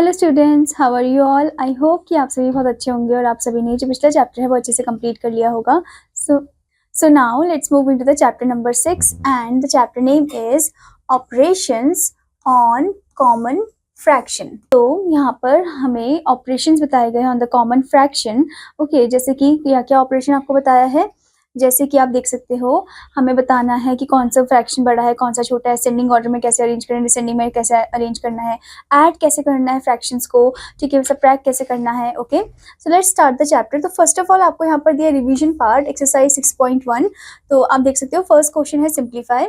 Hello students, how are you all. I hope कि आप सभी बहुत अच्छे होंगे और आप सभी ने जो पिछला चैप्टर है वो अच्छे से कंप्लीट कर लिया होगा। So now let's move into the chapter number 6 and the chapter name is operations on common fraction. तो यहाँ पर हमें ऑपरेशंस बताए गए हैं on the common fraction. Okay, जैसे कि क्या क्या ऑपरेशन आपको बताया है, जैसे कि आप देख सकते हो हमें बताना है कि कौन सा फ्रैक्शन बड़ा है कौन सा छोटा है, असेंडिंग ऑर्डर में कैसे अरेंज करना है, डिसेंडिंग में कैसे अरेंज करना है, ऐड कैसे करना है फ्रैक्शंस को, ठीक है, सबट्रैक्ट कैसे करना है। Okay, so let's start the chapter. तो फर्स्ट ऑफ ऑल आपको यहाँ पर दिया रिवीजन पार्ट एक्सरसाइज 6.1। तो आप देख सकते हो फर्स्ट क्वेश्चन है सिंप्लीफाई।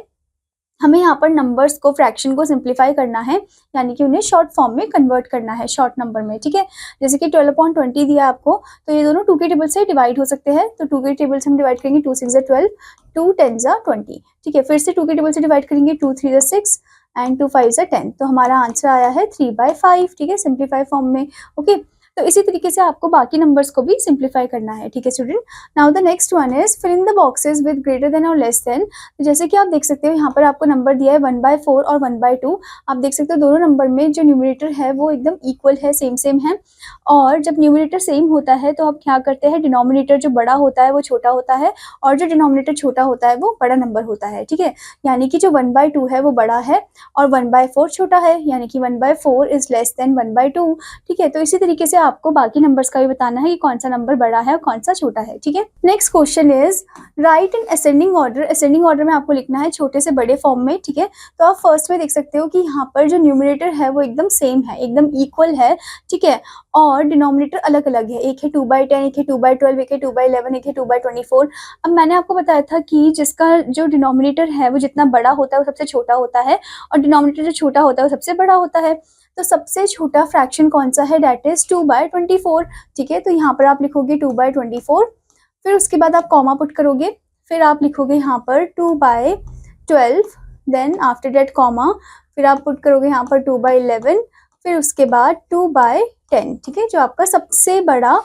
हमें यहाँ पर नंबर्स को फ्रैक्शन को सिंप्लीफाई करना है, यानी कि उन्हें शॉर्ट फॉर्म में कन्वर्ट करना है, शॉर्ट नंबर में, ठीक है। जैसे कि 12/20 दिया आपको, तो ये दोनों 2 के टेबल से डिवाइड हो सकते हैं। तो 2 के टेबल से हम डिवाइड करेंगे, 2 6 12, 2 10 20, ठीक है। फिर से 2 के टेबल से डिवाइड करेंगे, 2 3 6 एंड 2 5 10। तो हमारा आंसर आया है 3/5, ठीक है, सिंप्लीफाई फॉर्म में। ओके, तो इसी तरीके से आपको बाकी नंबर्स को भी सिंप्लीफाई करना है, ठीक है student. Now the next one is fill in the boxes with greater than और लेस देन। तो जैसे कि आप देख सकते हो यहाँ पर आपको नंबर दिया है 1/4 और 1/2। आप देख सकते हो दोनों नंबर में जो न्यूमरेटर है वो एकदम इक्वल है, सेम सेम है। और जब न्यूमरेटर सेम होता है तो आप क्या करते हैं, डिनोमिनेटर जो बड़ा होता है वो छोटा होता है और जो डिनोमिनेटर छोटा होता है वो बड़ा नंबर होता है, ठीक है। यानी कि जो 1/2 है वो बड़ा है और 1/4 छोटा है, यानी कि 1/4 इज लेस देन 1/2, ठीक है। तो इसी तरीके से आपको बाकी नंबर्स का भी बताना है कि कौन सा नंबर बड़ा है और कौन सा छोटा है, ठीक है। Next question is right in ascending order. Ascending order में आपको लिखना है छोटे से बड़े फॉर्म में, ठीक है। तो आप फर्स्ट में देख सकते हो कि यहाँ पर जो न्यूमरेटर है वो एकदम सेम है, एकदम इक्वल है, ठीक है। और डिनोमिनेटर अलग अलग है, एक है 2/10, एक है 2/12, एक है 2/11, एक है 2/24। अब मैंने आपको बताया था कि जिसका जो डिनोमिनेटर है वो जितना बड़ा होता है वो सबसे छोटा होता है और डिनोमिनेटर जो छोटा होता है वो सबसे बड़ा होता है। तो सबसे छोटा फ्रैक्शन कौन सा है, दैट इज 2/24, ठीक है। तो यहाँ पर आप लिखोगे 2/24, फिर उसके बाद आप कॉमा पुट करोगे, फिर आप लिखोगे यहाँ पर 2/12, देन आफ्टर डेट कॉमा, फिर आप पुट करोगे यहाँ पर 2/11, फिर उसके बाद 2/10, ठीक है, जो आपका सबसे बड़ा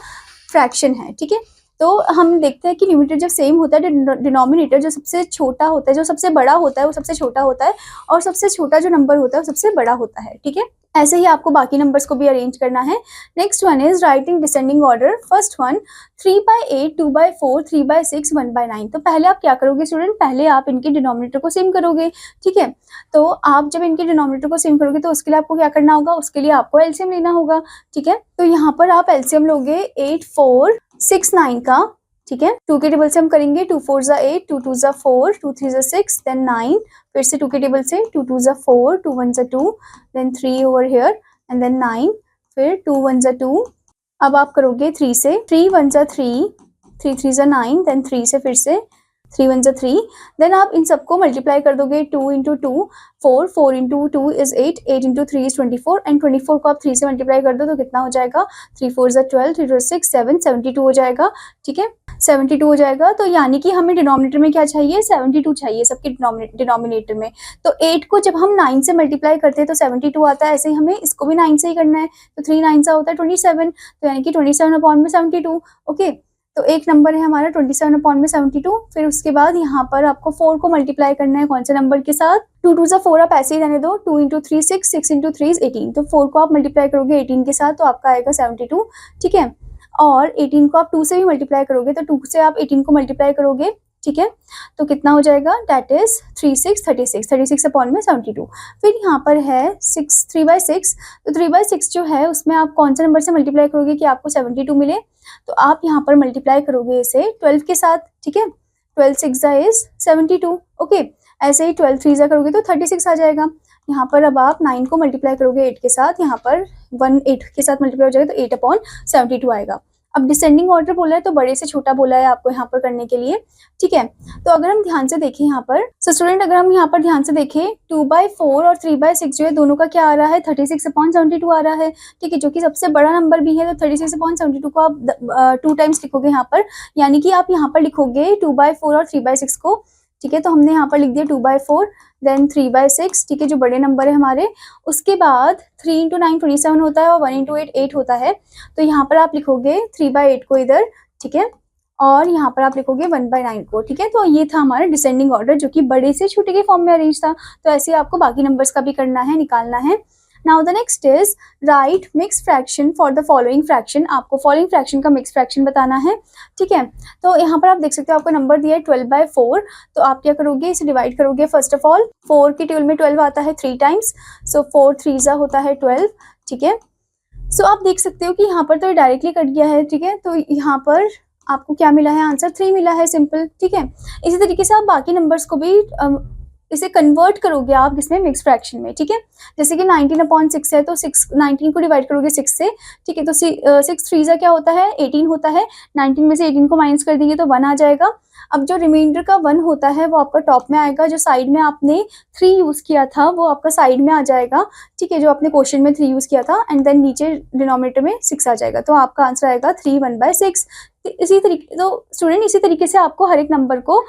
फ्रैक्शन है, ठीक है। तो हम देखते हैं कि न्यूमरेटर जब सेम होता है, डिनोमिनेटर जो सबसे छोटा होता है, जो सबसे बड़ा होता है वो सबसे छोटा होता है और सबसे छोटा जो नंबर होता है वो सबसे बड़ा होता है, ठीक है। ऐसे ही आपको बाकी नंबर्स को भी अरेंज करना है। Next one is writing descending order. First one 3/8, 2/4, 3/6, 1/9। तो पहले आप क्या करोगे स्टूडेंट, पहले आप इनके डिनोमिनेटर को सेम करोगे, ठीक है। तो आप जब इनके डिनोमिनेटर को सेम करोगे तो उसके लिए आपको क्या करना होगा, उसके लिए आपको एलसीएम लेना होगा, ठीक है। तो यहाँ पर आप एलसीएम लोगे 8 4 6 9 का, ठीक है। 2 के टेबल से हम करेंगे, 2 4 ज़ा 8, 2 2 ज़ा 4, 2 3 ज़ा 6, देन 9। फिर से 2 के टेबल से 2 2 ज़ा 4, 2 1 ज़ा 2, then 3 over here and then 9, फिर 2 1 ज़ा 2। अब आप करोगे 3 से, 3 1 ज़ा 3, 3 3 ज़ा 9, देन 3 से फिर से 3 1 ज़ा 3। देन आप इन सबको मल्टीप्लाई कर दोगे, 2 into 2 4, 4 into 2 is 8, 8 into 3 is 24 and 24 को आप 3 से मल्टीप्लाई कर दो तो कितना हो जाएगा, 3 4 ज़ा 12, 3 2 6 7, 72 हो जाएगा, ठीक है, 72 हो जाएगा। तो यानी कि हमें डिनोमिनेटर में क्या चाहिए, 72 चाहिए सबके डिनोमिनेटर में। तो 8 को जब हम 9 से मल्टीप्लाई करते हैं तो 72 आता है, ऐसे ही हमें इसको भी 9 से ही करना है। तो 3 9 सा होता है 27, तो यानी कि 27/72। ओके, तो एक नंबर है हमारा 27/72। फिर उसके बाद यहाँ पर आपको 4 को मल्टीप्लाई करना है कौन से नंबर के साथ, 2 2 ज़ा 4 आप ऐसे ही रहने दो, 2 इंटू 3 6, 6 इंटू 3 इज 18। तो 4 को आप मल्टीप्लाई करोगे 18 के साथ तो आपका आएगा 72, ठीक है। और 18 को आप 2 से भी मल्टीप्लाई करोगे तो 2 से आप 18 को मल्टीप्लाई करोगे, ठीक है। तो कितना हो जाएगा, दैट इज 3 6 36, 36/72। फिर यहाँ पर है 3/6। तो 3/6 जो है उसमें आप कौन से नंबर से मल्टीप्लाई करोगे कि आपको 72 मिले, तो आप यहाँ पर मल्टीप्लाई करोगे इसे 12 के साथ, ठीक है। 12 6 ज़ा इज 72। ओके, ऐसे ही 12 3 ज़ा करोगे तो 36 आ जाएगा। यहाँ पर अब आप 9 को मल्टीप्लाई करोगे 8 के साथ, यहाँ पर 1 8 के साथ मल्टीप्लाई हो जाएगा तो 8/72 आएगा। अब डिसेंडिंग ऑर्डर बोला है तो बड़े से छोटा बोला है आपको यहाँ पर करने के लिए, ठीक है। तो अगर हम ध्यान से देखें यहाँ पर, सो स्टूडेंट अगर हम यहाँ पर ध्यान से देखें 2/4 और 3/6 जो है दोनों का क्या आ रहा है, 36/72 आ रहा है, ठीक है, जो कि सबसे बड़ा नंबर भी है। तो 36/72 को आप 2 टाइम्स लिखोगे यहाँ पर, यानी कि आप यहाँ पर लिखोगे 2/4 और 3/6 को, ठीक है। तो हमने यहाँ पर लिख दिया 2/4 देन 3/6, ठीक है, जो बड़े नंबर है हमारे। उसके बाद 3 इंटू 9 27 होता है और 1 इंटू 8 8 होता है। तो यहाँ पर आप लिखोगे 3/8 को इधर, ठीक है, और यहाँ पर आप लिखोगे 1/9 को, ठीक है। तो ये था हमारा डिसेंडिंग ऑर्डर जो कि बड़े से छोटे के फॉर्म में अरेंज था। तो ऐसे आपको बाकी नंबर्स का भी करना है, निकालना है। Now the next is right mix fraction for the following fraction. आपको फॉलोइंग फ्रैक्शन का मिक्स फ्रैक्शन बताना है, ठीक है। तो यहाँ पर आप देख सकते हो आपको नंबर दिया है 12/4, तो आप क्या करोगे, इसे डिवाइड करोगे। फर्स्ट ऑफ ऑल 4 की टेबल में 12 आता है 3 टाइम्स, सो 4 3 होता है 12, ठीक है। सो आप देख सकते हो कि यहाँ पर तो डायरेक्टली कट गया है, ठीक है। तो यहाँ पर आपको क्या मिला है, आंसर 3 मिला है, सिंपल, ठीक है। इसी तरीके से आप बाकी नंबर्स को भी इसे कन्वर्ट करोगे आप किसमें, मिक्स फ्रैक्शन में, ठीक है। जैसे कि 19/6 है, तो 19 को डिवाइड करोगे 6 से, ठीक है। तो 6 3 क्या होता है, 18 होता है। 19 में से 18 को माइनस कर देंगे तो 1 आ जाएगा। अब जो रिमाइंडर का 1 होता है वो आपका टॉप में आएगा, जो साइड में आपने 3 यूज़ किया था वो आपका साइड में आ जाएगा, ठीक है, जो आपने क्वेश्चन में 3 यूज़ किया था, एंड देन नीचे डिनोमिनेटर में 6 आ जाएगा। तो आपका आंसर आएगा 3 1/6। इसी तरीके, तो स्टूडेंट इसी तरीके से आपको हर एक नंबर को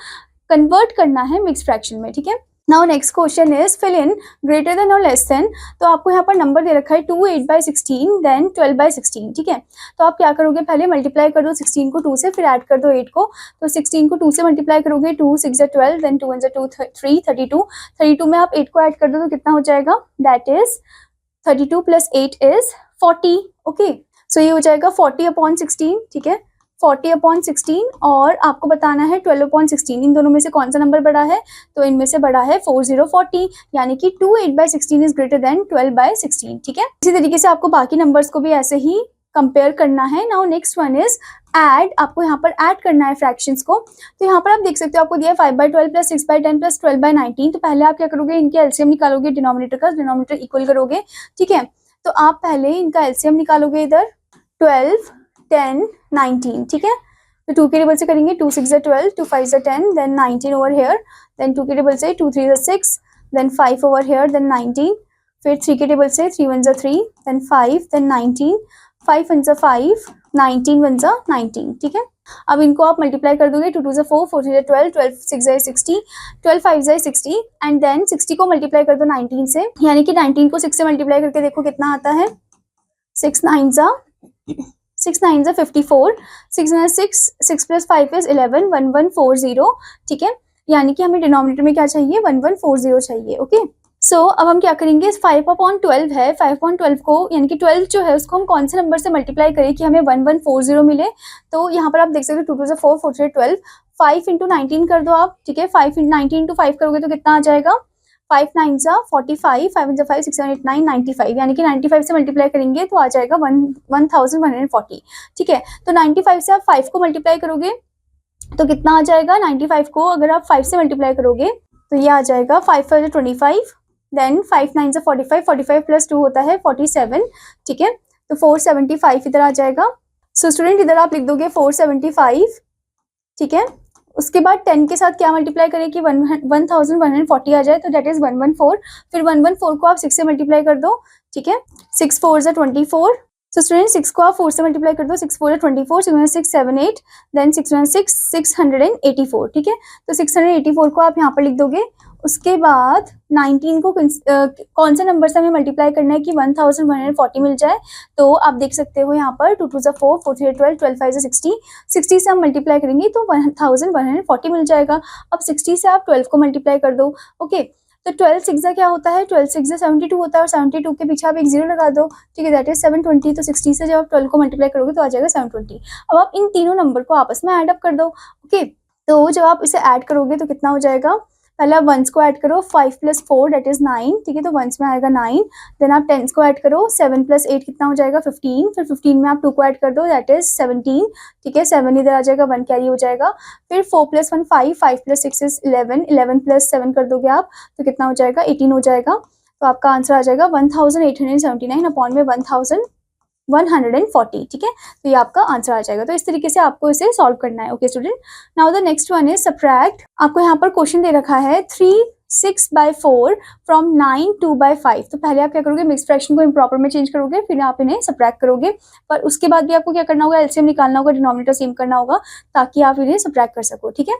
कन्वर्ट करना है मिक्स फ्रैक्शन में, ठीक है। Now next question is fill in greater than और लेस देन। तो आपको यहाँ पर नंबर दे रखा है 2 8/16 देन 12/16, ठीक है। तो आप क्या करोगे, पहले मल्टीप्लाई कर दो 16 को 2 से, फिर ऐड कर दो 8 को। तो 16 को 2 से मल्टीप्लाई करोगे, 2 6 12, देन 2 1 2 3 32। 32 में आप 8 को ऐड कर दो तो कितना हो जाएगा, दैट इज 32 + 8 इज 40, ओके। सो ये हो जाएगा 40/16, ठीक है, 40/16। और आपको बताना है 12/16, इन दोनों में से कौन सा नंबर बड़ा है, तो इनमें से बड़ा है 4040, यानी कि 2 8/16 इज ग्रेटर देन 12/16, ठीक है। इसी तरीके से आपको बाकी नंबर्स को भी ऐसे ही कंपेयर करना है। Now next one is add. आपको यहाँ पर ऐड करना है फ्रैक्शंस को। तो यहाँ पर आप देख सकते हो आपको दिया है 5/12 + 6/10 + 12/19। तो पहले आप क्या करोगे, इनके एलसीएम निकालोगे, डिनोमिनेटर का डिनोमिनेटर इक्वल करोगे, ठीक है। तो आप पहले इनका एलसीएम निकालोगे, इधर 12 10 19, ठीक है। तो 2 के टेबल से करेंगे, 2 6 12, 2 5 10, देन 19 ओवर हेयर, देन 2 के टेबल से 2 3 6, देन 5 ओवर हेयर, देन 19, फिर 3 के टेबल से 3 1 3, देन 5, देन 19, 5 1 5, 19 1 19, ठीक है। अब इनको आप मल्टीप्लाई कर दोगे, 2 2 4, 4 3 12, 12 6 60, 12 5 60, एंड देन 60 को मल्टीप्लाई कर दो 19 से, यानी कि 19 को 6 से मल्टीप्लाई करके देखो कितना आता है, 6 9 54, 6 6 + 5 इज 11, 1140, ठीक है। यानी कि हमें डिनोमिनेटर में क्या चाहिए, 1140 चाहिए, ओके। सो अब हम क्या करेंगे, 5/12 है, 5/12 को यानी कि 12 जो है उसको हम कौन से नंबर से मल्टीप्लाई करें कि हमें 1140 मिले। तो यहाँ पर आप देख सकते हो 2 2 4, 4 3 12, 5 × 19 कर दो आप, ठीक है। 5 19 × 5 करोगे तो कितना आ जाएगा, 5 9 45, 5 1 5, 6 7 8 9 95, यानी कि 95 से मल्टीप्लाई करेंगे तो आ जाएगा 1140, ठीक है। तो 95 से आप 5 को मल्टीप्लाई करोगे तो कितना आ जाएगा, 95 को अगर आप 5 से मल्टीप्लाई करोगे तो ये आ जाएगा 5 5 25, देन 5 9 45, 45 + 2 होता है 47, ठीक है। तो 475 इधर आ जाएगा। सो स्टूडेंट इधर आप लिख दोगे 475, ठीक है। उसके बाद 10 के साथ क्या मल्टीप्लाई करें कि 1140 आ जाए, तो दैट इज 114। फिर 114 को आप 6 से मल्टीप्लाई कर दो, ठीक है। 6 4 24। सो स्टूडेंट 6 को आप 4 से मल्टीप्लाई कर दो, 6 4 24, 6 6 7 8, देन 6 6 684, ठीक है। तो 684 को आप यहाँ पर लिख दोगे। उसके बाद 19 को कौन से नंबर से हमें मल्टीप्लाई करना है कि 1140 मिल जाए। तो आप देख सकते हो यहाँ पर 2 2 4, 4 3 12, 12 5 60, 60 से हम मल्टीप्लाई करेंगे तो 1140 मिल जाएगा। अब 60 से आप 12 को मल्टीप्लाई कर दो, ओके। तो 12 6 क्या होता है, 12 6 72 होता है, और 72 के पीछे आप एक 0 लगा दो, ठीक है, दैट इज 720। तो 60 से जब आप 12 को मल्टीप्लाई करोगे तो आ जाएगा 720। अब आप इन तीनों नंबर को आपस में ऐड अप कर दो, ओके। तो जब आप इसे ऐड करोगे तो कितना हो जाएगा, पहले आप 1s को ऐड करो, 5 + 4 दैट इज 9, ठीक है। तो 1s में आएगा 9, देन आप 10s को ऐड करो, 7 + 8 कितना हो जाएगा 15, फिर 15 में आप 2 को ऐड कर दो, दैट इज 17, ठीक है। 7 इधर आ जाएगा, 1 कैरी हो जाएगा। फिर 4 + 1 5, 5 + 6 इज 11, 11 + 7 कर दोगे आप तो कितना हो जाएगा 18 हो जाएगा। तो आपका आंसर आ जाएगा 1879 अपॉन में 1140, ठीक है। तो ये आपका आंसर आ जाएगा। तो इस तरीके से आपको इसे सॉल्व करना है, okay student. Now the next one is subtract. आपको यहाँ पर क्वेश्चन दे रखा है 3 6/4 फ्रॉम 9 2/5। तो पहले आप क्या करोगे, मिक्स फ्रैक्शन को इम्प्रॉपर में चेंज करोगे, फिर आप इन्हें सब्ट्रैक्ट करोगे। पर उसके बाद भी आपको क्या करना होगा, एलसीएम निकालना होगा, डिनोमिनेटर सेम करना होगा, ताकि आप इन्हें सब्ट्रैक्ट कर सको, ठीक है।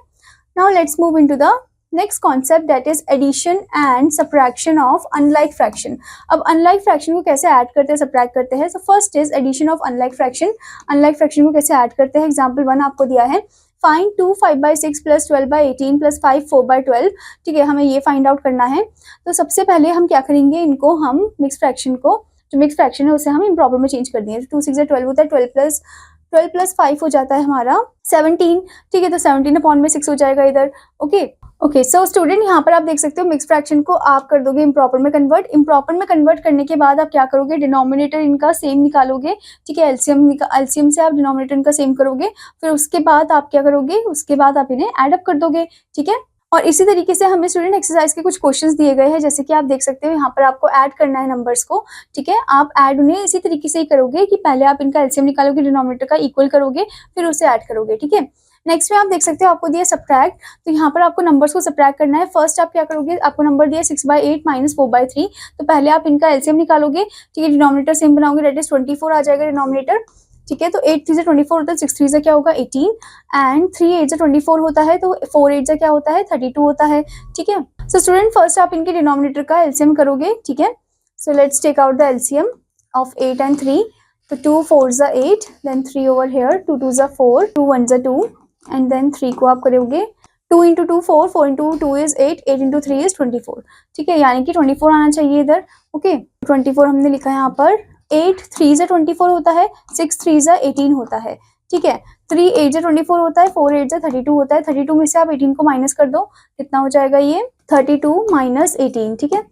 Now let's move into the next concept, that is addition and subtraction of unlike fraction. अब अनलाइक फ्रैक्शन को कैसे ऐड करते हैं, सब्ट्रैक्ट करते हैं। So first is addition of unlike fraction. Unlike fraction को कैसे ऐड करते हैं, एग्जांपल 1 आपको दिया है फाइंड 2 5/6 प्लस 12/18 प्लस 5 4/12। ठीक है, हमें ये फाइंड आउट करना है। तो सबसे पहले हम क्या करेंगे, इनको हम मिक्स फ्रैक्शन को, जो मिक्स फ्रैक्शन है उसे हम इम्प्रॉपर में चेंज कर देंगे। तो 2 6 12 होता है, 12 प्लस 5 हो जाता है हमारा 17। ठीक है, तो 17/6 हो जाएगा इधर। ओके सो स्टूडेंट, यहाँ पर आप देख सकते हो मिक्स फ्रैक्शन को आप कर दोगे इम्प्रॉपर में कन्वर्ट। इम्प्रॉपर में कन्वर्ट करने के बाद आप क्या करोगे, डिनोमिनेटर इनका सेम निकालोगे। ठीक है, एलसीएम से आप डिनोमिनेटर इनका सेम करोगे। फिर उसके बाद आप क्या करोगे, उसके बाद आप इन्हें एड अप कर दोगे। ठीक है, और इसी तरीके से हमें स्टूडेंट एक्सरसाइज के कुछ क्वेश्चंस दिए गए हैं, जैसे कि आप देख सकते हो यहाँ पर आपको ऐड करना है नंबर्स को। ठीक है, आप ऐड उन्हें इसी तरीके से ही करोगे कि पहले आप इनका एलसीएम निकालोगे, डिनोमिनेटर का इक्वल करोगे, फिर उसे ऐड करोगे। ठीक है, नेक्स्ट में आप देख सकते हो आपको दिया सब्ट्रैक्ट। तो यहाँ पर आपको नंबर्स को सब्ट्रैक्ट करना है। फर्स्ट आप क्या करोगे, आपको नंबर दिया 6/8 माइनस 4/3। तो पहले आप इनका एलसीएम निकालोगे। ठीक है, डिनोमिनेटर सेम बनाओगे, दैट इज 24 आ जाएगा डिनोमिनेटर। ठीक है, तो 8 3 से 24 होता है, 6 3 से क्या होगा 18 एंड 3 8 से 24 होता है, तो 4 8 से क्या होता है 32 होता है। ठीक है, सो स्टूडेंट फर्स्ट आप इनके डिनोमिनेटर का एलसीएम करोगे। ठीक है, so let's take out the LCM of 8 and 3। तो 2 4 is 8, then 3 over here, 2 2 is 4, 2 1 is 2, and then 3 को आप करोगे 2 into 2 4, 4 into 2 is 8, 8 into 3 is 24। ठीक है, यानी कि 24 आना चाहिए इधर। ओके, 24 हमने लिखा है यहाँ पर। 8 3 से 24 होता है, 6 3 से 18 होता है। ठीक है, 3 8 से 24 होता है, 4 8 से 32 होता है। 32 में से आप 18 को माइनस कर दो, कितना हो जाएगा ये 32 माइनस 18। ठीक है,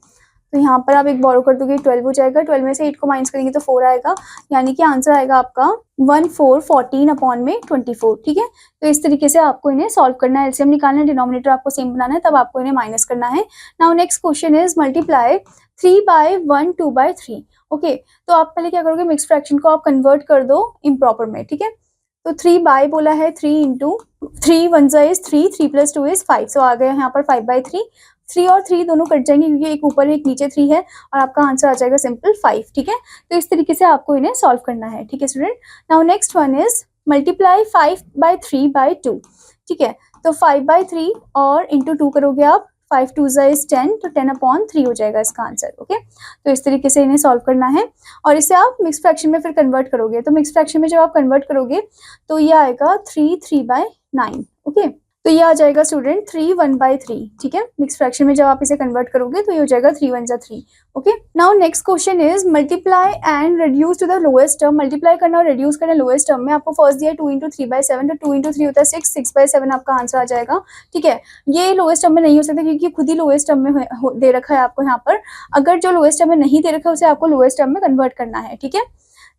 तो यहाँ पर आप एक बोरो कर दोगे, 12 हो जाएगा। 12 में से 8 को माइनस करेंगे तो 4 आएगा, यानी कि आंसर आएगा आपका 1 4 14 अपॉन में 24। ठीक है, तो इस तरीके से आपको इन्हें सॉल्व करना है, एलसीएम निकालना है, डिनोमिनेटर आपको सेम बनाना है, तब आपको इन्हें माइनस करना है। Now next question is multiply 3/1 2/3। Okay, तो आप पहले क्या करोगे, मिक्स फ्रैक्शन को आप कन्वर्ट कर दो इम्प्रॉपर में। ठीक है, तो 3 बोला है, 3 इंटू 3 1 इज 3, 3 प्लस 2 इज 5। सो आ गया यहाँ पर 5/3। 3 और 3 दोनों कट जाएंगे क्योंकि एक ऊपर एक नीचे 3 है, और आपका आंसर आ जाएगा सिंपल 5। ठीक है, तो इस तरीके से आपको इन्हें सॉल्व करना है। ठीक है student, now next one is multiply 5/3/2। ठीक है, तो 5/3 और इंटू 2 करोगे आप, 5 2 इज 10, तो 10/3 हो जाएगा इसका आंसर। ओके, तो इस तरीके से इन्हें सॉल्व करना है, और इसे आप मिक्स फ्रैक्शन में फिर कन्वर्ट करोगे। तो मिक्स फ्रैक्शन में जब आप कन्वर्ट करोगे तो ये आएगा 3 3/9। ओके, तो ये आ जाएगा स्टूडेंट 3 1/3। ठीक है, मिक्स फ्रैक्शन में जब आप इसे कन्वर्ट करोगे तो ये हो जाएगा 3 1 जा 3। Okay, now next question is multiply and reduce to the lowest term. Multiply करना और रिड्यूस करना लोएस्ट टर्म में। आपको फर्स्ट दिया 2 into 3/7, तो 2 into 3 होता है 6, 6/7 आपका आंसर आ जाएगा। ठीक है, ये लोएस्ट टर्म में नहीं हो सकता क्योंकि खुद ही लोएस्ट टर्म में दे रखा है आपको यहाँ पर। अगर जो लोएस्ट टर्म में नहीं दे रखा है उसे आपको लोएस्ट टर्म में कन्वर्ट करना है। ठीक है,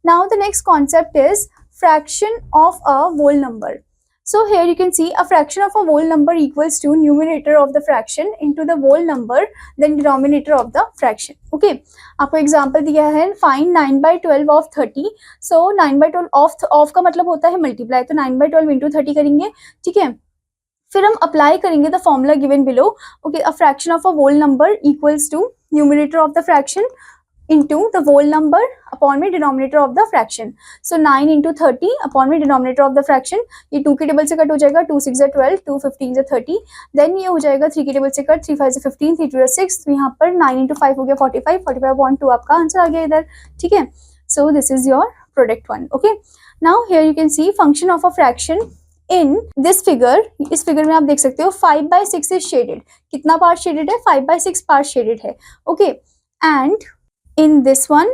now the next concept is fraction of a whole number. So here you can see a fraction of a whole number equals to numerator of the fraction into the whole number then denominator of the fraction. Okay, आपको example दिया है, find 9/12 of 30। So 9/12 of का मतलब होता है multiply, तो 9/12 into 30 करेंगे। ठीक है, फिर हम अप्लाई करेंगे the formula given below. Okay, a fraction of a whole number equals to numerator of the fraction into the whole number upon में denominator of the fraction। So 9 into 30 upon में denominator of the fraction। ये 2 के table से cut हो जाएगा, 2 6 is 12, 2 15 is 30। Then ये हो जाएगा 3 के टेबल से कट, 3 5 is 15, 3 2 is 6। तो यहाँ पर 9 into 5 हो गया 45, 45/2 आपका आंसर आ गया इधर। ठीक है, so this is your product one। Okay, now here you can see function of a fraction in this figure। इस फिगर में आप देख सकते हो 5/6 is shaded। कितना पार्ट शेडेड है, 5/6 पार्ट शेडेड है। Okay, and in this one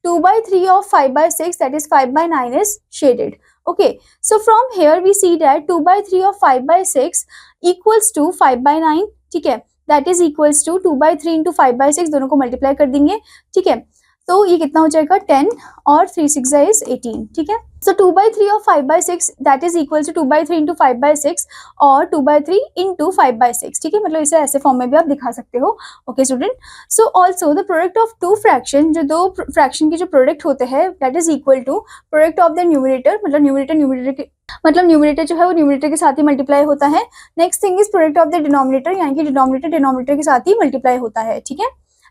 2/3 of 5/6, that is 5/9 is shaded। Okay, so from here we see that 2/3 of 5/6 equals to 5/9। ठीक है, that is equals to 2/3 into 5/6, दोनों को multiply कर देंगे। ठीक है, तो ये कितना हो जाएगा 10 और 3 6 is 18। ठीक है, so 2/3 of 5/6 that is equals to 2/3 into 5/6 और 2/3 into 5/6। ठीक है, मतलब इसे ऐसे फॉर्म में भी आप दिखा सकते हो। Okay student, so also the product of two fraction, जो दो फ्रैक्शन के जो प्रोडक्ट होते हैं that is equal to product of the numerator, मतलब न्यूमरेटर जो है वो न्यूमरेटर के साथ ही मल्टीप्लाई होता है। Next thing is product of the denominator, यानी कि डिनोमिनेटर के साथ ही मल्टीप्लाई होता है। ठीक है,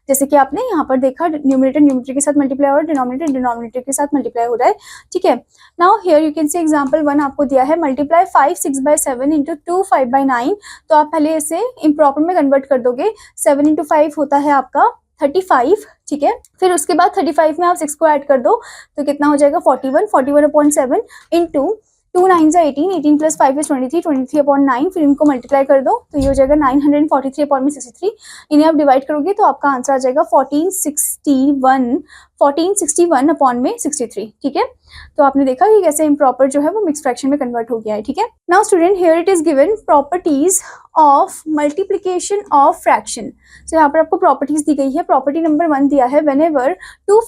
जैसे कि आपने यहाँ पर देखा न्यूमरेटर के साथ मल्टीप्लाई हो रहा है, डिनोमिनेटर के साथ मल्टीप्लाई हो रहा है। ठीक है, now here you can see example 1 आपको दिया है, मल्टीप्लाई 5 6/7 इंटू 2 5/9। तो आप पहले इसे इम्प्रॉपर में कन्वर्ट कर दोगे। 7 into 5 होता है आपका 35। ठीक है, फिर उसके बाद 35 में आप 6 को ऐड कर दो तो कितना हो जाएगा 41, 41/7 इंटू 2 9 जा 18, 18 प्लस 5 इज 23, 23/9, फिर इनको मल्टीप्लाई कर दो तो ये हो जाएगा 943/63। इन्हें आप डिवाइड करोगे तो आपका आंसर आ जाएगा 1461/63, ठीक है। तो आपने देखा कि कैसे इम्प्रॉपर जो है वो मिक्स फ्रैक्शन में कन्वर्ट हो गया है, ठीक है। Now student, here it is given properties of multiplication of fraction. तो यहाँ पर आपको प्रॉपर्टीज दी गई है। प्रॉपर्टी नंबर 1 दिया है, whenever two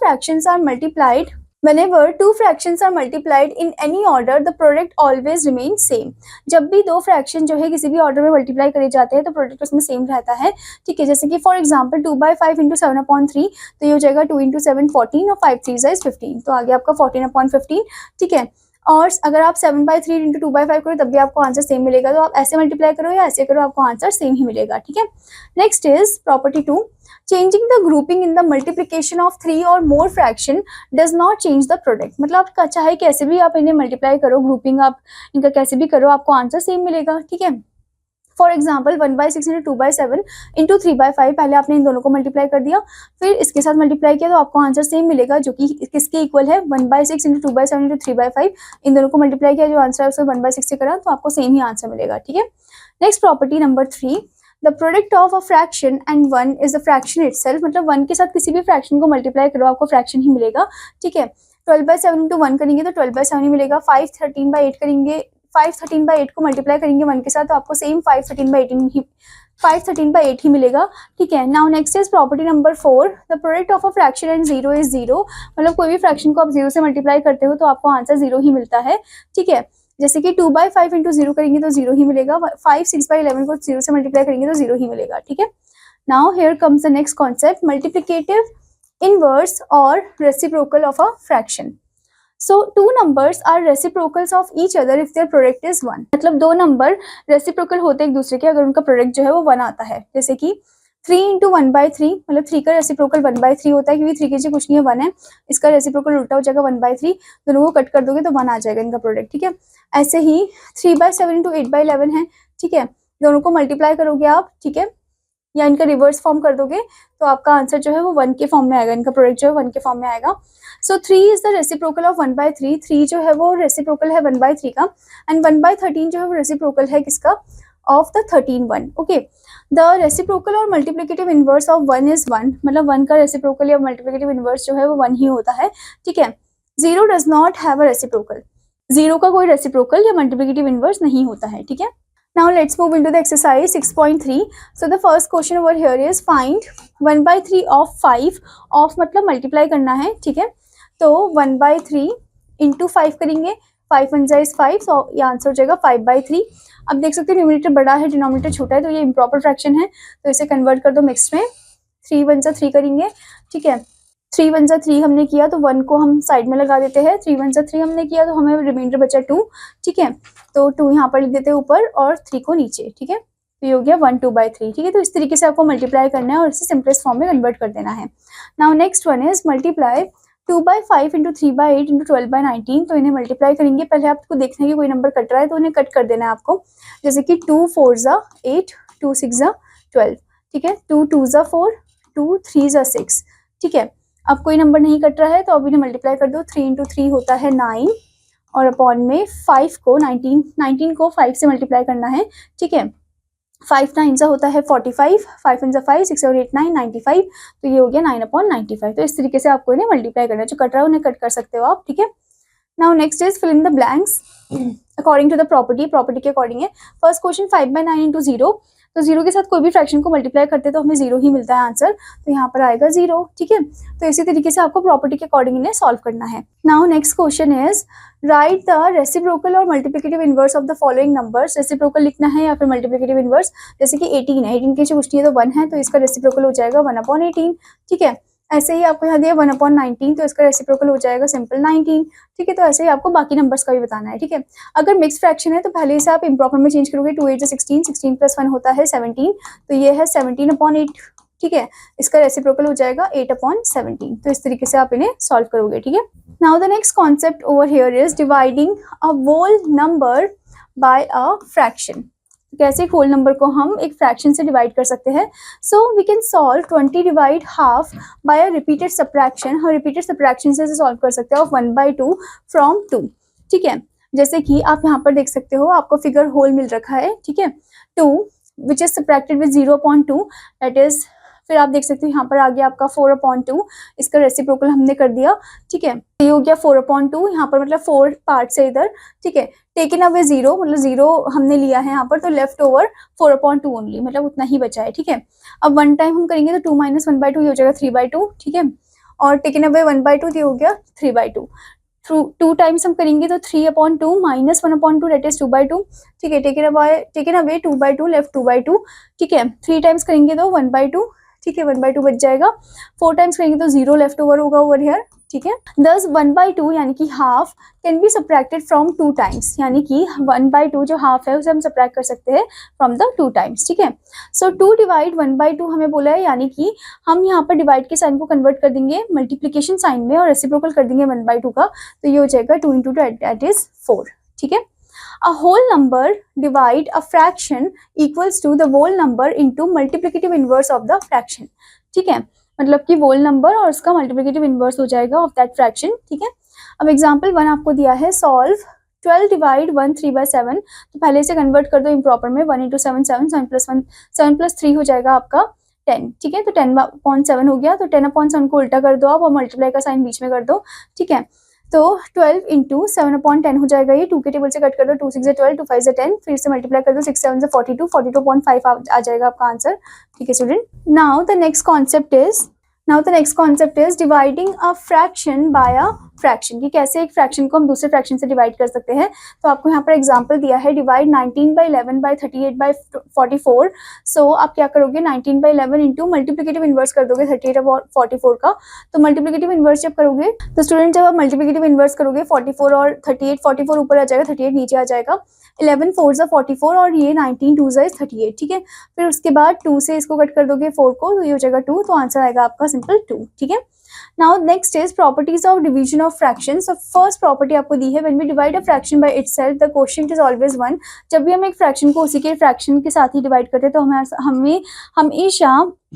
fractions are multiplied in any order, the product always remains same। जब भी दो फ्रैक्शन जो है किसी भी ऑर्डर में मल्टीप्लाई करे जाते हैं तो प्रोडक्ट उसमें सेम रहता है, ठीक है। जैसे कि फॉर एग्जांपल 2/5 इंटू 7/3, तो ये हो जाएगा 2 इंटू 7 14 और 5 3 इज 15, तो आगे आपका 14/15, ठीक है। और अगर आप 7/3 इंटू 2/5 करो तब भी आपको आंसर सेम मिलेगा। तो आप ऐसे मल्टीप्लाई करो या ऐसे करो, आपको आंसर सेम ही मिलेगा, ठीक है। Next is property 2, changing the grouping in the multiplication of 3 or more fraction does not change the product. मतलब चाहे कैसे भी आप इन्हें मल्टीप्लाई करो, ग्रुपिंग आप इनका कैसे भी करो, आपको आंसर सेम मिलेगा, ठीक है। फॉर एग्जाम्पल 1/6 इंटू 2/7 इंटू 3/5, पहले आपने इन दोनों को मल्टीप्लाई कर दिया, फिर इसके साथ मल्टीप्लाई किया तो आपको आंसर सेम मिलेगा, जो कि किसके इक्वल है, 1/6 इंटू 2/7 इंटू 3/5। इन दोनों को मल्टीप्लाई किया, जो आंसर है उसको 1/6 से करा तो आपको सेम ही आंसर मिलेगा, ठीक है। Next property number 3, the product of a fraction and 1 is the fraction itself. मतलब 1 के साथ किसी भी फ्रैक्शन को मल्टीप्लाई करो आपको फ्रैक्शन ही मिलेगा, ठीक है। 12/7 इंटू 1 करेंगे तो 12/7 ही मिलेगा। 5 13/8 करेंगे, 5 13/8 को मल्टीप्लाई करेंगे 1 के साथ तो आपको सेम 5 13/8 ही मिलेगा, ठीक है। Now next is property number 4, the product of a fraction and 0 is 0। मतलब कोई भी फ्रैक्शन को आप 0 से मल्टीप्लाई करते हो तो आपको आंसर 0 ही मिलता है, ठीक है। जैसे कि 2/5 इंटू 0 करेंगे तो 0 ही मिलेगा। 5 6/11 को 0 से मल्टीप्लाई करेंगे तो 0 ही मिलेगा, ठीक है। Now here comes the next concept, multiplicative inverse or reciprocal of a fraction. So two numbers are reciprocals of each other if their product is 1। मतलब दो नंबर रेसिप्रोकल होते हैं एक दूसरे के अगर उनका प्रोडक्ट जो है वो 1 आता है। जैसे कि 3 इंटू 1/3, मतलब 3 का रेसिप्रोकल 1/3 होता है, क्योंकि 3 के जी कुछ नहीं है 1 है, इसका रेसिप्रोकल उल्टा हो जाएगा 1/3, दोनों को कट कर दोगे तो 1 आ जाएगा इनका प्रोडक्ट, ठीक है। ऐसे ही 3/7 इंटू 8/11 है, ठीक है, दोनों को मल्टीप्लाई करोगे आप, ठीक है, या इनका रिवर्स फॉर्म कर दोगे तो आपका आंसर जो है वो 1 के फॉर्म में आएगा, इनका प्रोडक्ट जो है 1 के फॉर्म में आएगा। सो 3 इज द रेसिप्रोकल ऑफ 1/3, 3 जो है वो रेसिप्रोकल है 1/3 का, एंड 1/13 जो है वो रेसिप्रोकल है किसका, of the 13 1, okay. The reciprocal or multiplicative inverse of 1 is 1। मतलब 1 का रेसिप्रोकल या मल्टीप्लिकेटिव इनवर्स जो है वो 1 ही होता है, ठीक है। 0 does not have a reciprocal, 0 का कोई रेसिप्रोकल या मल्टीप्लिकेटिव इनवर्स नहीं होता है, ठीक है। Now let's move into the exercise 6.3. So the first question over here is find 1/3 of 5 of मतलब मल्टीप्लाई करना है, ठीक है। तो 1/3 इंटू 5 करेंगे, 5 1 is 5, so ये आंसर हो जाएगा 5/3। अब देख सकते हो न्यूमरेटर बड़ा है डिनोमिनेटर छोटा है, तो ये इम्प्रॉपर फ्रैक्शन है, तो इसे कन्वर्ट कर दो मिक्स में। 3 1 3 करेंगे, ठीक है। 3 1 3 हमने किया तो 1 को हम साइड में लगा देते हैं, 3 1 3 हमने किया तो हमें रिमाइंडर बचा 2, ठीक है। तो 2 यहाँ पर लिख देते हैं ऊपर और 3 को नीचे, ठीक है। तो ये हो गया 1 2/3, ठीक है। तो इस तरीके से आपको मल्टीप्लाई करना है और इसे सिंपलेस्ट फॉर्म में कन्वर्ट कर देना है। Now next one is multiply 2/5 into 3/8 into 12/19। तो इन्हें मल्टीप्लाई करेंगे, पहले आपको देखना है कि कोई नंबर कट रहा है तो उन्हें कट कर देना है आपको। जैसे कि 2 4 ज़ा 8, 2 6 ज़ा 12, ठीक है। 2 2 ज़ा 4, 2 3 ज़ा 6, ठीक है। अब कोई नंबर नहीं कट रहा है तो अब इन्हें मल्टीप्लाई कर दो। 3 इंटू 3 होता है 9 और अपॉन में 5 को 19 को 5 से मल्टीप्लाई करना है, ठीक है। 5 9 सा होता है 45, 5 1 5, 6 और 8 9 95, तो ये हो गया 9/95। तो इस तरीके से आपको इन्हें मल्टीप्लाई करना है, जो कट रहा है उन्हें कट कर सकते हो आप, ठीक है। Now next is fill in the blanks according to the property के अकॉर्डिंग है। फर्स्ट क्वेश्चन 5/9 इंटू 0, तो 0 के साथ कोई भी फ्रैक्शन को मल्टीप्लाई करते तो हमें 0 ही मिलता है आंसर, तो यहाँ पर आएगा 0, ठीक है। तो इसी तरीके से आपको प्रॉपर्टी के अकॉर्डिंग इन्हें सॉल्व करना है। Now next question is write the reciprocal or multiplicative inverse of the following numbers. Reciprocal लिखना है या फिर मल्टीप्लिकेटिव इनवर्स। जैसे कि 18 है, 18 के जो कुछ नहीं है तो 1 है, तो इसका रेसिप्रोकल हो जाएगा 1/18, ठीक है। ऐसे ही आपको यहाँ दिया 1/19, तो इसका रेसिप्रोकल हो जाएगा सिंपल 19, ठीक है। तो ऐसे ही आपको बाकी नंबर्स का भी बताना है, ठीक है। अगर मिक्स फ्रैक्शन है तो पहले से आप इम्प्रॉपर में चेंज करोगे। 2 8 16, 16 + 1 होता है 17, तो ये है 17/8, ठीक है। इसका रेसिप्रोकल हो जाएगा 8/17। तो इस तरीके से आप इन्हें सॉल्व करोगे, ठीक है। Now the next concept over here is dividing a whole number by a fraction. कैसे एक होल नंबर को हम एक फ्रैक्शन से डिवाइड कर सकते हैं। So we can solve 20 divide half by a repeated subtraction. हम रिपीटेड सब्ट्रैक्शन से सॉल्व कर सकते हैं ऑफ 1/2 फ्रॉम 2, ठीक है। जैसे कि आप यहाँ पर देख सकते हो, आपको फिगर होल मिल रखा है, ठीक है, 2 which is subtracted with 0.2, that is, फिर आप देख सकते हो यहाँ पर आ गया आपका 4/2, इसका रेसिप्रोकल हमने कर दिया, ठीक है, ये हो गया 4/2, यहाँ पर मतलब 4 पार्ट्स है इधर, ठीक है, टेकन अवे 0, मतलब 0 हमने लिया है यहाँ पर, तो लेफ्ट ओवर 4/2 ओनली, मतलब उतना ही बचा है, ठीक है। अब 1 टाइम हम करेंगे तो 2 - 1/2 ये हो जाएगा 3/2, ठीक है, और टेकन अवे 1/2 ये हो गया 3/2, थ्रू 2 टाइम्स हम करेंगे तो 3/2 - 1/2 दैट इज 2/2, ठीक है, टेकन अवे 2/2 लेफ्ट 2/2, ठीक है, 3 टाइम्स करेंगे तो 1/2, ठीक है, 1/2 बच जाएगा, 4 टाइम्स करेंगे तो 0 लेफ्ट ओवर होगा ओवर हियर, ठीक है। दस 1/2 यानी कि half can be subtracted from 2 times, यानी कि 1/2 जो हाफ है उसे हम सब्ट्रैक्ट कर सकते हैं फ्रॉम द 2 टाइम्स, ठीक है। सो 2 डिवाइड 1/2 हमें बोला है, यानी कि हम यहाँ पर डिवाइड के साइन को कन्वर्ट कर देंगे मल्टीप्लीकेशन साइन में और रेसिप्रोकल कर देंगे 1/2 का, तो ये हो जाएगा 2 × 2 दैट इज 4, ठीक है। A whole number divide a fraction equals to the whole number into multiplicative inverse of the fraction, ठीक है, मतलब कि whole number और उसका multiplicative inverse हो जाएगा of that fraction, ठीक है। अब एग्जाम्पल 1 आपको दिया है, सॉल्व 12 डिवाइड 1 3/7, तो पहले से कन्वर्ट कर दो इम्प्रॉपर में, 1 × 7 7, 7 + 1 7 + 3 हो जाएगा आपका 10, ठीक है, तो 10/7 हो गया, तो 10/7 को उल्टा कर दो आप और मल्टीप्लाई का साइन बीच में कर दो, ठीक है, तो 12 × 7/10 हो जाएगा, ये 2 के टेबल से कट कर दो, 2 × 6 = 12, 2 × 5 = 10, फिर से मल्टीप्लाई कर दो, 6 × 7 = 42, 42.5 आ जाएगा आपका आंसर, ठीक है student. Now the next concept is dividing a fraction bye a fraction, कि कैसे एक फ्रैक्शन को हम दूसरे फ्रैक्शन से डिवाइड कर सकते हैं। तो आपको यहाँ पर एग्जांपल दिया है, डिवाइड 19/11/38/44, सो आप क्या करोगे, 19/11 इंटू मल्टीप्लिकेटिव इन्वर्स कर दोगे 38 और 44 का, तो मल्टीप्लिकेटिव इन्वर्स जब करोगे तो स्टूडेंट जब आप मल्टीप्लिकेटिव इन्वर्स करोगे 44 और 38, 44 ऊपर आ जाएगा, 38 नीचे आ जाएगा, 11 4 = 44 और ये 19 2 = 38, ठीक है, फिर उसके बाद 2 से इसको कट कर दोगे 4 को, तो ये हो जाएगा 2, तो आंसर आएगा आपका सिंपल 2, ठीक है। Now next is properties of division of fractions. So first property आपको दी है, when we divide a fraction by itself the coefficient is always 1, जब भी हम एक फ्रैक्शन को उसी के फ्रैक्शन के साथ ही डिवाइड करते हैं तो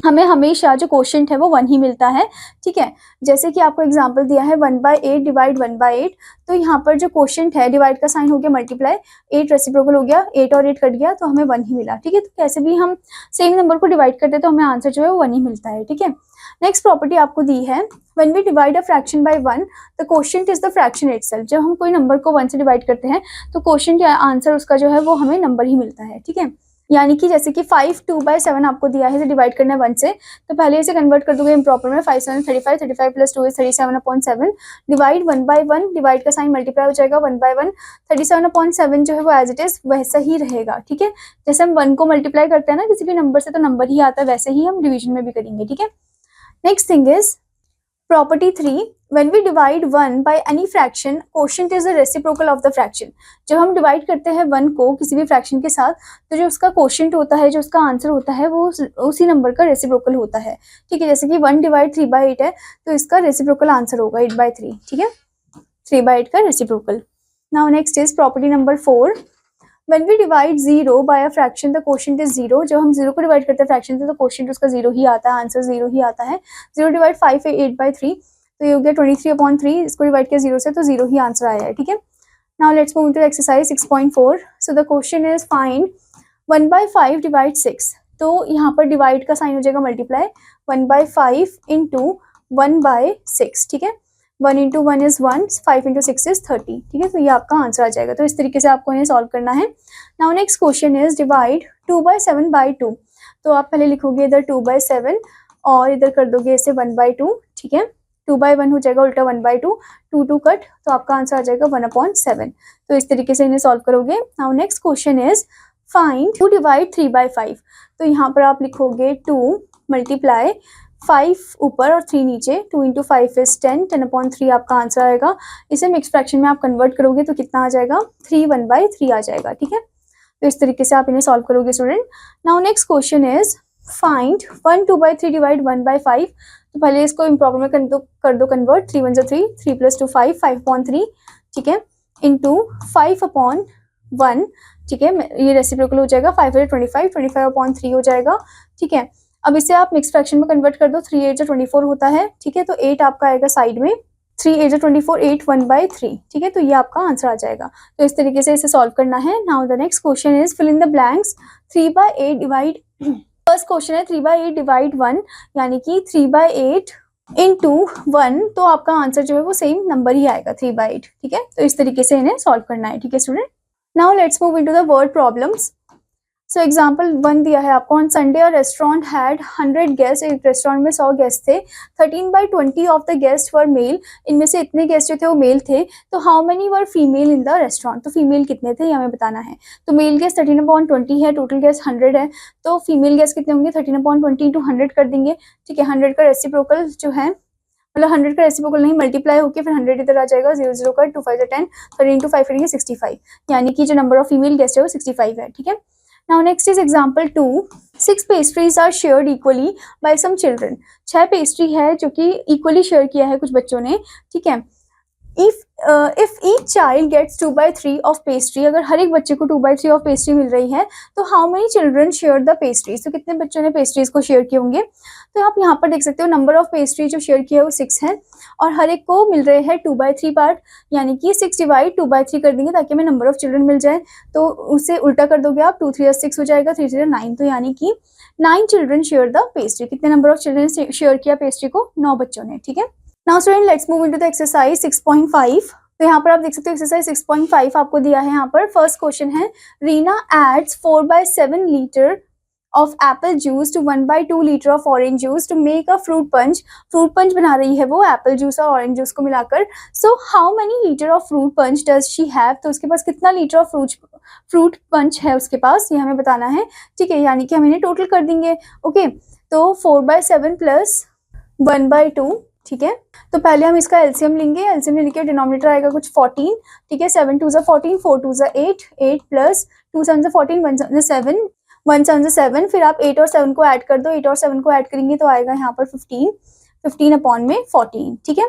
हमें हमेशा जो कोएफिशिएंट है वो 1 ही मिलता है, ठीक है। जैसे कि आपको एग्जांपल दिया है 1/8 डिवाइड 1/8, तो यहाँ पर जो कोएफिशिएंट है, डिवाइड का साइन हो गया मल्टीप्लाई, 8 रेसिप्रोकल हो गया, 8 और 8 कट गया तो हमें 1 ही मिला, ठीक है। तो कैसे भी हम सेम नंबर को डिवाइड करते हैं तो हमें आंसर जो है वो 1 ही मिलता है, ठीक है। नेक्स्ट प्रॉपर्टी आपको दी है, when we divide a fraction by 1 the coefficient is the fraction itself, जब हम कोई नंबर को 1 से डिवाइड करते हैं तो कोएफिशिएंट या आंसर उसका जो है वो हमें नंबर ही मिलता है, ठीक है। यानी कि जैसे कि 5 2/7 आपको दिया है, डिवाइड करना है 1 से, तो पहले इसे कन्वर्ट कर दोगे इम्प्रॉपर में, 5 7 35, 35 + 2 = 37/7, डिवाइड 1/1, डिवाइड का साइन मल्टीप्लाई हो जाएगा 1/1, 37/7 जो है वो एज इट इज वैसा ही रहेगा, ठीक है। जैसे हम 1 को मल्टीप्लाई करते हैं ना किसी भी नंबर से तो नंबर ही आता है, वैसे ही हम डिवीजन में भी करेंगे, ठीक है। Next thing is property 3, when we divide 1 by any fraction, quotient is the reciprocal of the fraction, जब हम डिवाइड करते हैं 1 को किसी भी फ्रैक्शन के साथ तो जो उसका क्वोशिएंट होता है, जो उसका आंसर होता है वो उसी नंबर का रेसिप्रोकल होता है, ठीक है। जैसे कि 1 डिवाइड 3/8 है तो इसका रेसिप्रोकल आंसर होगा 8/3, ठीक है, 3/8 का reciprocal. Now next is property number 4, when we divide 0 by a fraction the quotient is 0, जब हम 0 को डिवाइड करते हैं फ्रैक्शन से तो क्वोशिएंट उसका 0 ही आता है, आंसर 0 ही आता है। 0 डिवाइड 5 है 8/3, तो ये हो गया 23/3, इसको डिवाइड किया 0 से तो 0 ही आंसर आया है, ठीक है। Now let's move to exercise 6.4, so the question is find 1/5 divide 6, तो यहाँ पर डिवाइड का साइन हो जाएगा मल्टीप्लाई, 1/5 इंटू 1/6, ठीक है, 1 × 1 is 1, 5 × 6 is 30, ठीक है, तो ये आपका आंसर आ जाएगा। तो इस तरीके से आपको इन्हें सॉल्व करना है। Now next question is divide 2/7/2, तो आप पहले लिखोगे इधर 2/7 और इधर कर दोगे इसे 1/2, ठीक है, 2/1 हो जाएगा उल्टा 1/2, 2 2 कट, तो आपका आंसर आ जाएगा 1/7। तो इस तरीके से इन्हें सॉल्व करोगे। Now next question is find 2 divide 3/5, तो यहाँ पर आप लिखोगे 2 मल्टीप्लाई 5 ऊपर और 3 नीचे, 2 × 5 is 10, 10/3 आपका आंसर आएगा। इसे मिक्स फ्रैक्शन में आप कन्वर्ट करोगे तो कितना आ जाएगा, 3 1/3 आ जाएगा, ठीक है। तो इस तरीके से आप इन्हें सॉल्व करोगे student. Now next question is find 1 2/3 divide 1/5, तो पहले इसको इम्प्रॉपर में कर दो कन्वर्ट, 3 1 = 3, 3 + 2 5, 5/3, ठीक है, इंटू 5/1, ठीक है, ये रेसिप्रोकल हो जाएगा, 5 × 25, 25/3 हो जाएगा, ठीक है। अब इसे आप मिक्स फ्रैक्शन में कन्वर्ट कर दो, 3 8 = 24 होता है, ठीक है, तो 8 आपका आएगा साइड में, 3 8 24, 8 1/3, ठीक है। तो ये आपका आंसर आ जाएगा। तो इस तरीके से इसे सॉल्व करना है। Now the next question is fill in the blanks. 3/8 divide, first question है 3/8 डिवाइड 1, यानी कि 3/8 इंटू 1, तो आपका आंसर जो है वो सेम नंबर ही आएगा 3/8, ठीक है। तो इस तरीके से इन्हें सॉल्व करना है, ठीक है student. Now let's move into the word problems. So example 1 दिया है आपको, on Sunday a restaurant had 100 guest, एक रेस्टोरेंट में 100 गेस्ट थे। 13/20 of the guest were male, इनमें से इतने गेस्ट जो थे वो मेल थे। तो how many were female in the restaurant, तो फीमेल कितने थे ये हमें बताना है। तो मेल गेस्ट 13/20 है, टोटल गेस्ट 100 है, तो फीमेल गेस्ट कितने होंगे, 13/20 इंटू 100 कर देंगे, ठीक है। 100 का रेसिप्रोकल जो है, मतलब 100 का रेसिप्रोकल नहीं, मल्टीप्लाई होकर फिर 100 इधर आ जाएगा, 0 का 2 5 10, 13 इंटू 5 करेंगे 65, यानी कि जो नंबर ऑफ फीमेल गेस्ट है वो 65 है, ठीक है। Now next is example 2. 6 pastries are shared equally by some children. 6 pastry है जो कि इक्वली शेयर किया है कुछ बच्चों ने, ठीक है। If each child gets 2/3 of pastry, अगर हर एक बच्चे को 2/3 ऑफ पेस्ट्री मिल रही है, तो how many children share the pastries, तो कितने बच्चों ने पेस्ट्रीज को शेयर किए होंगे। तो आप यहाँ पर देख सकते हो नंबर ऑफ पेस्ट्री जो शेयर किया है वो 6 है, और हर एक को मिल रहे हैं 2/3 पार्ट, यानी कि 6 डिवाइड 2/3 कर देंगे ताकि हमें नंबर ऑफ चिल्ड्रन मिल जाए। तो उसे उल्टा कर दोगे आप, 2 3 6 हो जाएगा, 3 3 9, तो यानी कि 9 चिल्ड्रन शेयर द पेस्ट्री। कितने नंबर ऑफ चिल्ड्रन शेयर किया पेस्ट्री को, 9 बच्चों ने, ठीक है। Now student let's move into the exercise 6.5। तो यहाँ पर आप देख सकते हो एक्सरसाइज 6.5 आपको दिया है। यहाँ पर फर्स्ट क्वेश्चन है, Reena adds 4/7 litre of apple juice to 1/2 liter of orange juice to make a fruit punch. fruit punch बना रही है वो apple juice और orange juice को मिलाकर। so how many liter of fruit punch does she have, तो उसके पास कितना लीटर ऑफ fruit punch है उसके पास, ये हमें बताना है, ठीक है। यानी कि हम इन्हें टोटल कर देंगे, ओके। तो 4/7 प्लस 1/2, ठीक है। तो पहले हम इसका एलसीएम लेंगे, एलसीएम लेने के डिनोमिनेटर आएगा कुछ 14, ठीक है। 7 2 14, 4 2 8, 8 प्लस 2 7 14, 1 7, 1 7 7, फिर आप 8 और 7 को ऐड कर दो, 8 और 7 को ऐड करेंगे तो आएगा यहाँ पर 15, 15 अपॉन में 14, ठीक है।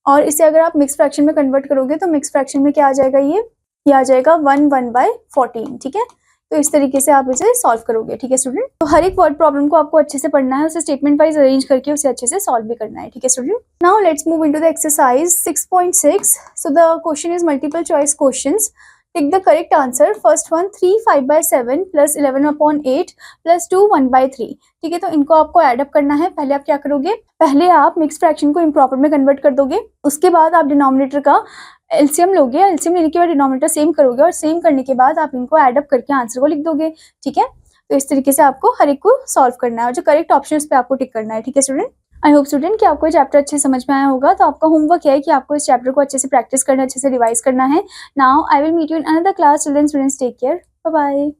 और इसे अगर आप मिक्स फ्रैक्शन में कन्वर्ट करोगे तो मिक्स फ्रैक्शन में क्या आ जाएगा, ये आ जाएगा 1/14, ठीक है। तो इस तरीके से आप इसे सॉल्व करोगे, ठीक है स्टूडेंट। तो हर एक वर्ड प्रॉब्लम को आपको अच्छे से पढ़ना है, उसे स्टेटमेंट वाइज अरेंज करके उसे अच्छे से सॉल्व भी करना है, ठीक है student. Now let's move into the exercise 6.6। So the question is multiple choice questions. Tick the correct answer. First one 3 5/7 plus 11/8 plus 2 1/3, ठीक है। तो इनको आपको एडअप करना है। पहले आप क्या करोगे, पहले आप मिक्स फ्रैक्शन को इम्प्रॉपर में कन्वर्ट कर दोगे, उसके बाद आप डिनोमिनेटर का एलसीएम लोगे, एलसीएम लेने के बाद डिनोमिनेटर सेम करोगे, और सेम करने के बाद आप इनको एडअप करके आंसर को लिख दोगे, ठीक है। तो इस तरीके से आपको हर एक को सॉल्व करना है, और जो करेक्ट ऑप्शन उस पर आपको टिक करना है, ठीक है स्टूडेंट। आई होप स्टूडेंट कि आपको ये चैप्टर अच्छे से समझ में आया होगा। तो आपका होमवर्क है कि आपको इस चैप्टर को अच्छे से प्रैक्टिस करना, अच्छे से रिवाइज करना है। Now I will meet you in another class. Students take care, bye bye.